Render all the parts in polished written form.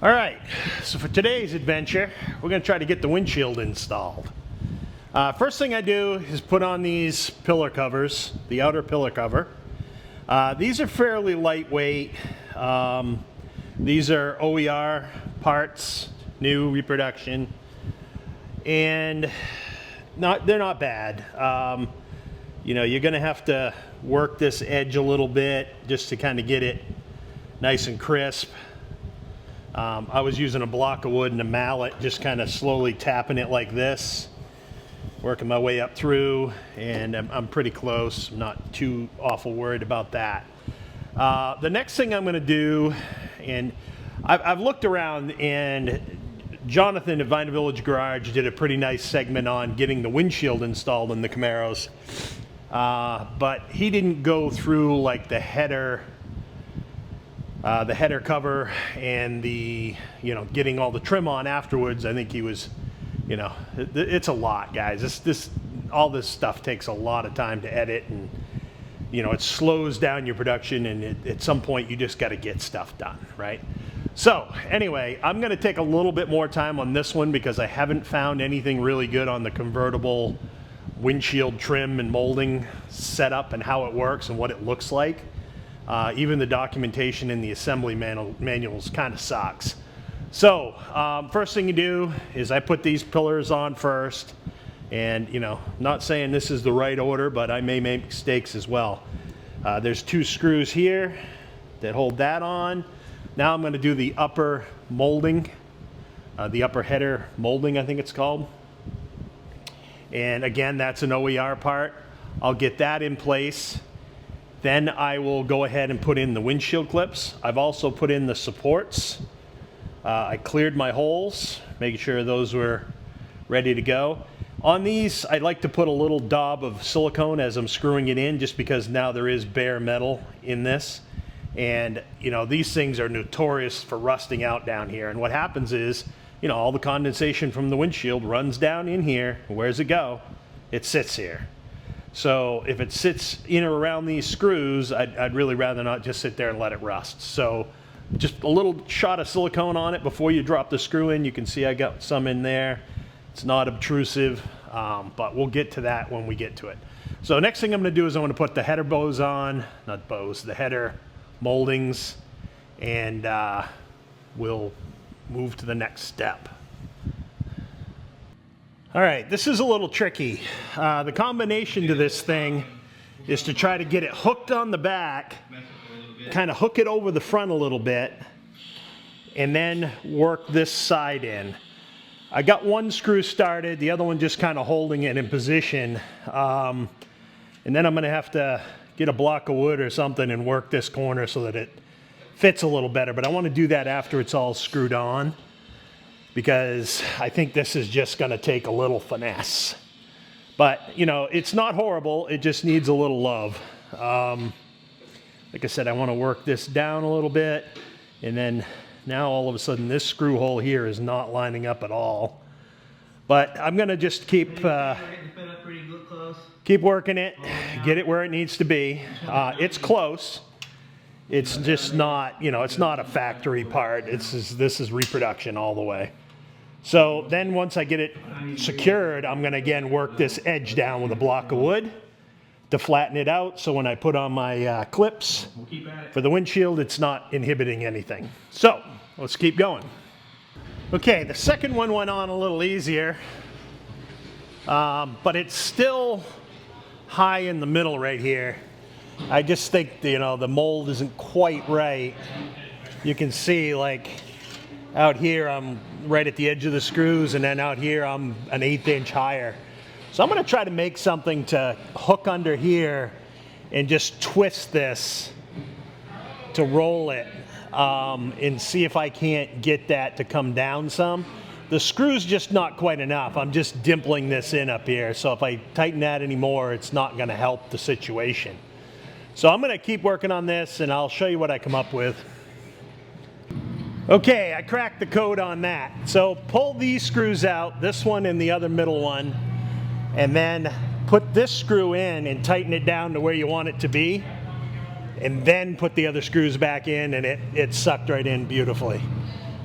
All right, so for today's adventure, we're going to try to get the windshield installed. First thing I do is put on these pillar covers, the outer pillar cover. These are fairly lightweight. These are OER parts, new reproduction, and they're not bad. You know, you're going to have to work this edge a little bit just to kind of get it nice and crisp. I was using a block of wood and a mallet, just kind of slowly tapping it like this, working my way up through, and I'm pretty close. I'm not too awful worried about that. The next thing I'm going to do, and I've looked around, and Jonathan at Vine Village Garage did a pretty nice segment on getting the windshield installed in the Camaros, but he didn't go through like the header cover and the, you know, getting all the trim on afterwards. I think he was, you know, it's a lot, guys. All this stuff takes a lot of time to edit, and, you know, it slows down your production, and at some point you just got to get stuff done, right? So anyway, I'm going to take a little bit more time on this one because I haven't found anything really good on the convertible windshield trim and molding setup and how it works and what it looks like. Even the documentation in the assembly manuals kind of sucks. So first thing you do is I put these pillars on first, and, you know, not saying this is the right order, but I may make mistakes as well. There's 2 screws here that hold that on. Now I'm going to do the upper molding, the upper header molding, I think it's called. And again, that's an OER part. I'll get that in place. Then I will go ahead and put in the windshield clips. I've also put in the supports. I cleared my holes, making sure those were ready to go. On these, I like to put a little daub of silicone as I'm screwing it in, just because now there is bare metal in this. And, you know, these things are notorious for rusting out down here. And what happens is, you know, all the condensation from the windshield runs down in here. Where's it go? It sits here. So if it sits in or around these screws, I'd really rather not just sit there and let it rust. So just a little shot of silicone on it before you drop the screw in. You can see I got some in there. It's not obtrusive, but we'll get to that when we get to it. So next thing I'm going to do is I'm going to put the header bows on, not bows, the header moldings, and we'll move to the next step. All right, this is a little tricky. The combination to this thing is to try to get it hooked on the back, kind of hook it over the front a little bit, and then work this side in. I got one screw started, the other one just kind of holding it in position. And then I'm gonna have to get a block of wood or something and work this corner so that it fits a little better. But I want to do that after it's all screwed on, because I think this is just going to take a little finesse. But, you know, it's not horrible. It just needs a little love. Like I said, I want to work this down a little bit, and then now all of a sudden this screw hole here is not lining up at all. But I'm going to just keep working it, get it where it needs to be. It's close. It's just not, you know, it's not a factory part. This is reproduction all the way. So then once I get it secured, I'm going to again work this edge down with a block of wood to flatten it out, so when I put on my clips for the windshield, it's not inhibiting anything. So let's keep going. Okay, the second one went on a little easier, but it's still high in the middle right here. I just think, you know, the mold isn't quite right. You can see, like, out here I'm right at the edge of the screws, and then out here I'm an 1/8 inch higher. So I'm going to try to make something to hook under here and just twist this to roll it, and see if I can't get that to come down some. The screw's just not quite enough. I'm just dimpling this in up here, so if I tighten that anymore, it's not going to help the situation. So I'm going to keep working on this, and I'll show you what I come up with. Okay, I cracked the code on that. So pull these screws out, this one and the other middle one, and then put this screw in and tighten it down to where you want it to be, and then put the other screws back in, and it sucked right in beautifully.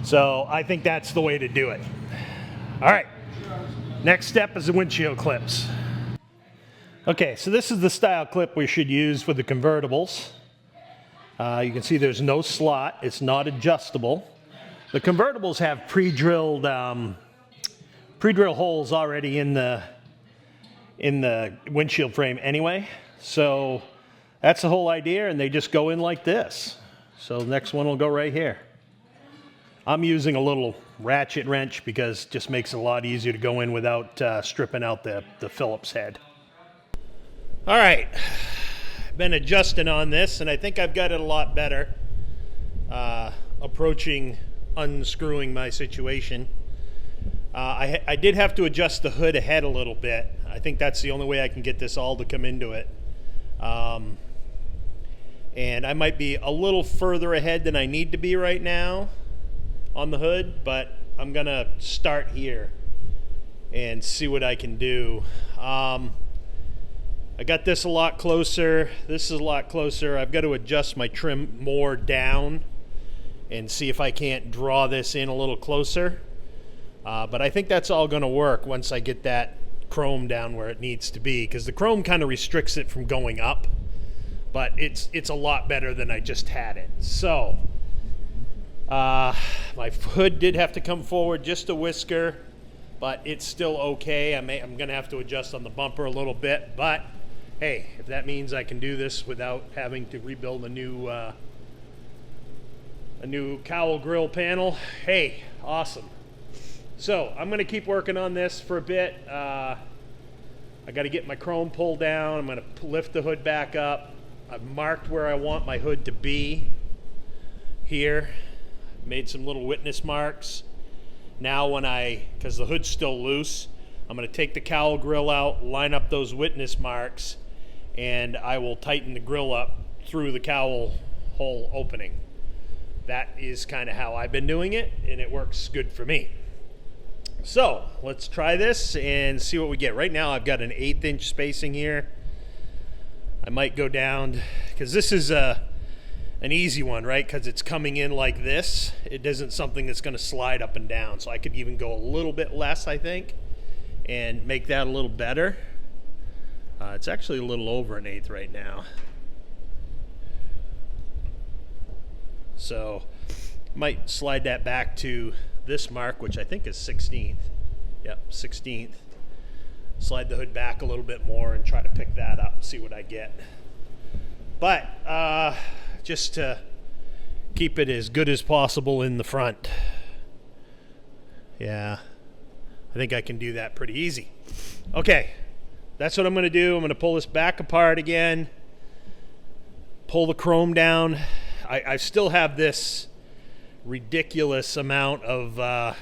So I think that's the way to do it. All right, next step is the windshield clips. Okay, so this is the style clip we should use for the convertibles. You can see there's no slot, it's not adjustable. The convertibles have pre-drilled holes already in the windshield frame anyway. So that's the whole idea, and they just go in like this. So the next one will go right here. I'm using a little ratchet wrench because it just makes it a lot easier to go in without stripping out the Phillips head. All right, I've been adjusting on this, and I think I've got it a lot better approaching unscrewing my situation. I did have to adjust the hood ahead a little bit. I think that's the only way I can get this all to come into it. And I might be a little further ahead than I need to be right now on the hood, but I'm gonna start here and see what I can do. I got this a lot closer. This is a lot closer. I've got to adjust my trim more down and see if I can't draw this in a little closer. But I think that's all going to work once I get that chrome down where it needs to be, because the chrome kind of restricts it from going up, but it's a lot better than I just had it. So my hood did have to come forward just a whisker, but it's still okay. I'm going to have to adjust on the bumper a little bit, but hey, if that means I can do this without having to rebuild a new cowl grill panel, hey, awesome. So I'm going to keep working on this for a bit. I got to get my chrome pulled down. I'm going to lift the hood back up. I've marked where I want my hood to be here. Made some little witness marks. Now because the hood's still loose, I'm going to take the cowl grill out, line up those witness marks, and I will tighten the grill up through the cowl hole opening. That is kind of how I've been doing it, and it works good for me. So let's try this and see what we get. Right now I've got an 1/8 inch spacing here. I might go down, because this is an easy one, right? Because it's coming in like this. It isn't something that's going to slide up and down. So I could even go a little bit less, I think, and make that a little better. It's actually a little over 1/8 right now. So might slide that back to this mark, which I think is 16th. Yep, 16th. Slide the hood back a little bit more and try to pick that up and see what I get. But just to keep it as good as possible in the front. Yeah, I think I can do that pretty easy. Okay, that's what I'm going to do. I'm going to pull this back apart again, pull the chrome down. I still have this ridiculous amount of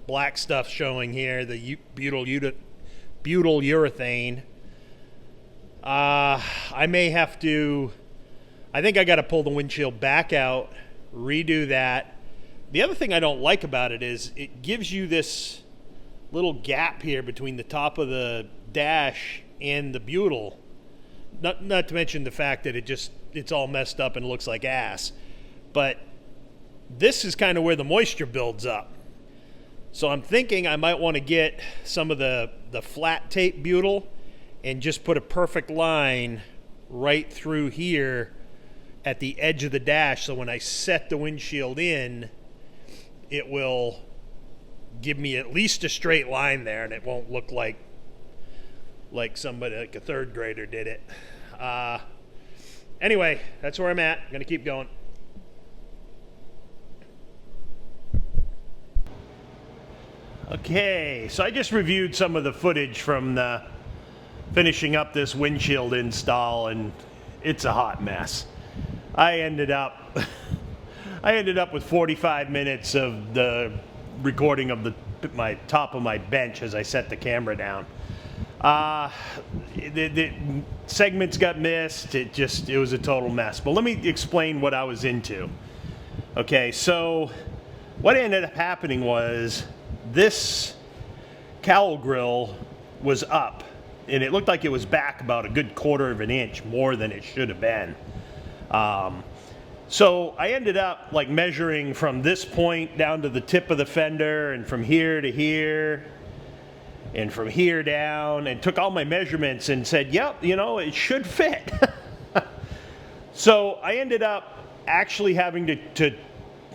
black stuff showing here, the butyl urethane. I may have to, I think I got to pull the windshield back out, redo that. The other thing I don't like about it is it gives you this little gap here between the top of the dash and the butyl. Not to mention the fact that it's all messed up and looks like ass. But this is kind of where the moisture builds up. So I'm thinking I might want to get some of the flat tape butyl and just put a perfect line right through here at the edge of the dash, so when I set the windshield in, it will give me at least a straight line there, and it won't look like somebody, like a third grader did it. Anyway, that's where I'm at. I'm gonna keep going. Okay, so I just reviewed some of the footage from finishing up this windshield install, and it's a hot mess. I ended up with 45 minutes of the recording of my top of my bench as I set the camera down. The segments got missed. It was a total mess. But let me explain what I was into. Okay, so what ended up happening was this cowl grill was up, and it looked like it was back about a good 1/4 of an inch more than it should have been. So I ended up like measuring from this point down to the tip of the fender, and from here to here, and from here down, and took all my measurements and said, yep, you know, it should fit. So I ended up actually having to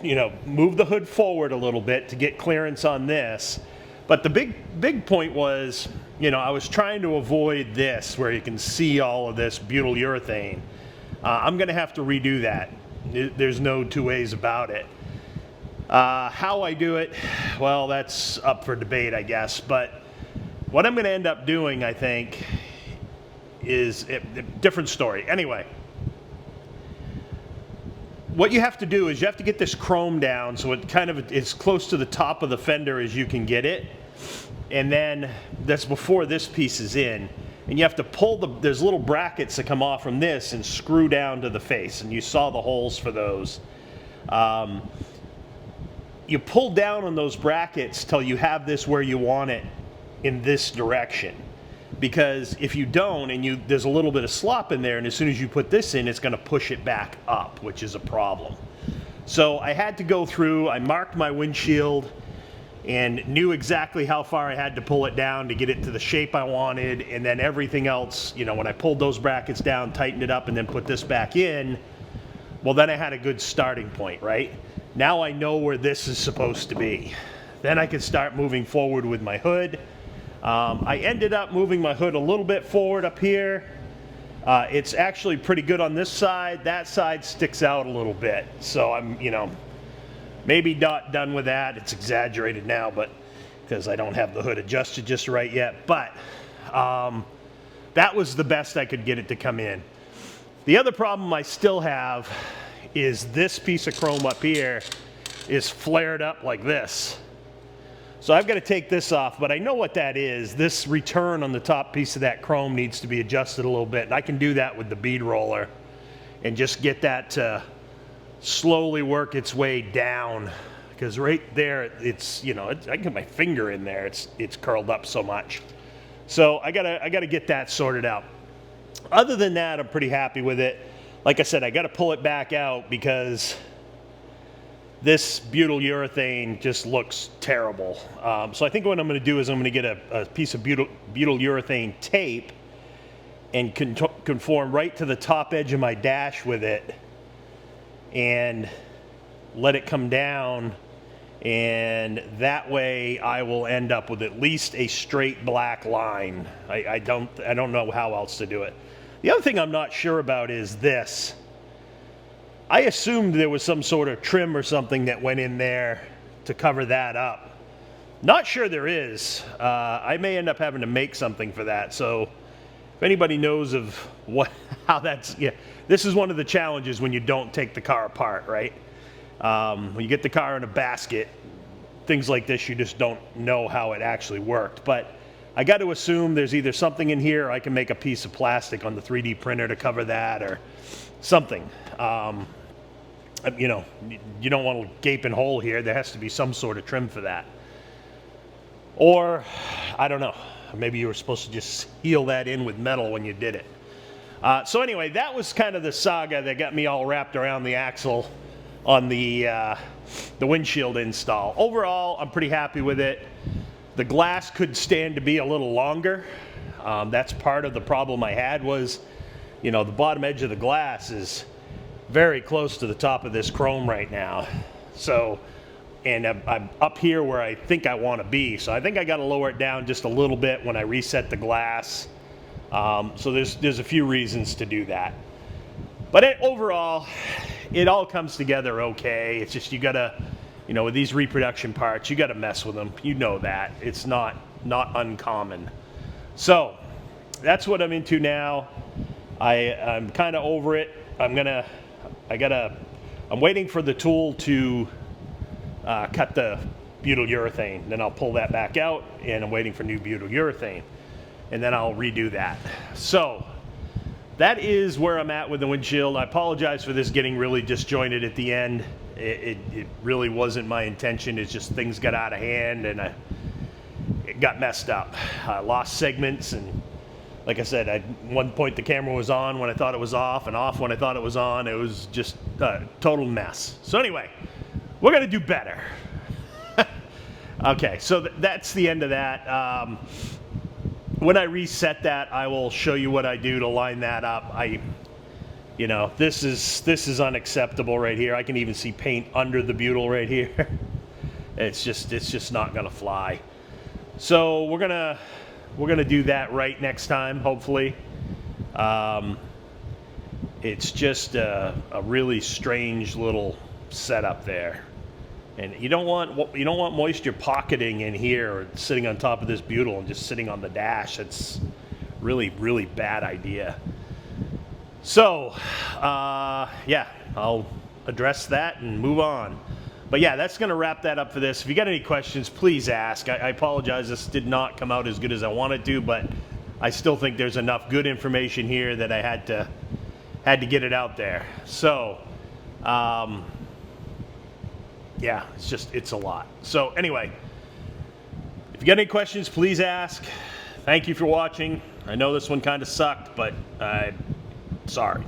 you know, move the hood forward a little bit to get clearance on this. But the big point was, you know, I was trying to avoid this where you can see all of this butyl urethane. I'm going to have to redo that. There's no two ways about it. How I do it, well, that's up for debate, I guess. But what I'm going to end up doing, I think, is a different story. Anyway, what you have to do is you have to get this chrome down so it kind of is close to the top of the fender as you can get it. And then that's before this piece is in. And you have to pull there's little brackets that come off from this and screw down to the face. And you saw the holes for those. You pull down on those brackets till you have this where you want it in this direction. Because if you don't, and there's a little bit of slop in there, and as soon as you put this in, it's going to push it back up, which is a problem. So I had to go through, I marked my windshield, and knew exactly how far I had to pull it down to get it to the shape I wanted, and then everything else, you know, when I pulled those brackets down, tightened it up, and then put this back in, well, then I had a good starting point, right? Now I know where this is supposed to be. Then I can start moving forward with my hood. I ended up moving my hood a little bit forward up here. It's actually pretty good on this side. That side sticks out a little bit. So I'm, you know, maybe not done with that. It's exaggerated now, but because I don't have the hood adjusted just right yet. But that was the best I could get it to come in. The other problem I still have is this piece of chrome up here is flared up like this. So I've got to take this off, but I know what that is. This return on the top piece of that chrome needs to be adjusted a little bit, and I can do that with the bead roller and just get that to slowly work its way down, because right there, it's, you know, I can get my finger in there. It's curled up so much. So I gotta get that sorted out. Other than that, I'm pretty happy with it. Like I said, I got to pull it back out because this butyl urethane just looks terrible. So I think what I'm going to do is I'm going to get a piece of butyl urethane tape and conform right to the top edge of my dash with it and let it come down, and that way I will end up with at least a straight black line. I don't know how else to do it. The other thing I'm not sure about is this. I assumed there was some sort of trim or something that went in there to cover that up. Not sure there is. I may end up having to make something for that. So if anybody knows of how that's, yeah, this is one of the challenges when you don't take the car apart, right? When you get the car in a basket, things like this, you just don't know how it actually worked. But I got to assume there's either something in here, or I can make a piece of plastic on the 3D printer to cover that, or something. You know, you don't want a gaping hole here. There has to be some sort of trim for that. Or, I don't know, maybe you were supposed to just seal that in with metal when you did it. So anyway, that was kind of the saga that got me all wrapped around the axle on the windshield install. Overall, I'm pretty happy with it. The glass could stand to be a little longer. That's part of the problem I had was, you know, the bottom edge of the glass is very close to the top of this chrome right now. So, and I'm up here where I think I want to be. So I think I got to lower it down just a little bit when I reset the glass. So there's a few reasons to do that. But overall, it all comes together okay. It's just you got to, you know, with these reproduction parts, you got to mess with them. You know that. It's not uncommon. So that's what I'm into now. I'm kind of over it. I'm waiting for the tool to cut the butyl urethane. Then I'll pull that back out, and I'm waiting for new butyl urethane. And then I'll redo that. So that is where I'm at with the windshield. I apologize for this getting really disjointed at the end. It really wasn't my intention. It's just things got out of hand, and it got messed up. I lost segments, and like I said, at one point the camera was on when I thought it was off, and off when I thought it was on. It was just a total mess. So anyway, we're gonna do better. Okay, so that's the end of that. When I reset that, I will show you what I do to line that up. You know, this is unacceptable right here. I can even see paint under the butyl right here. It's just not gonna fly. So we're gonna do that right next time, hopefully. It's just a really strange little setup there. And you don't want moisture pocketing in here or sitting on top of this butyl and just sitting on the dash. It's really, really bad idea. So, yeah, I'll address that and move on. But yeah, that's going to wrap that up for this. If you got any questions, please ask. I apologize, this did not come out as good as I wanted to, but I still think there's enough good information here that I had to get it out there. So, yeah, it's a lot. So anyway, if you got any questions, please ask. Thank you for watching. I know this one kind of sucked, but sorry.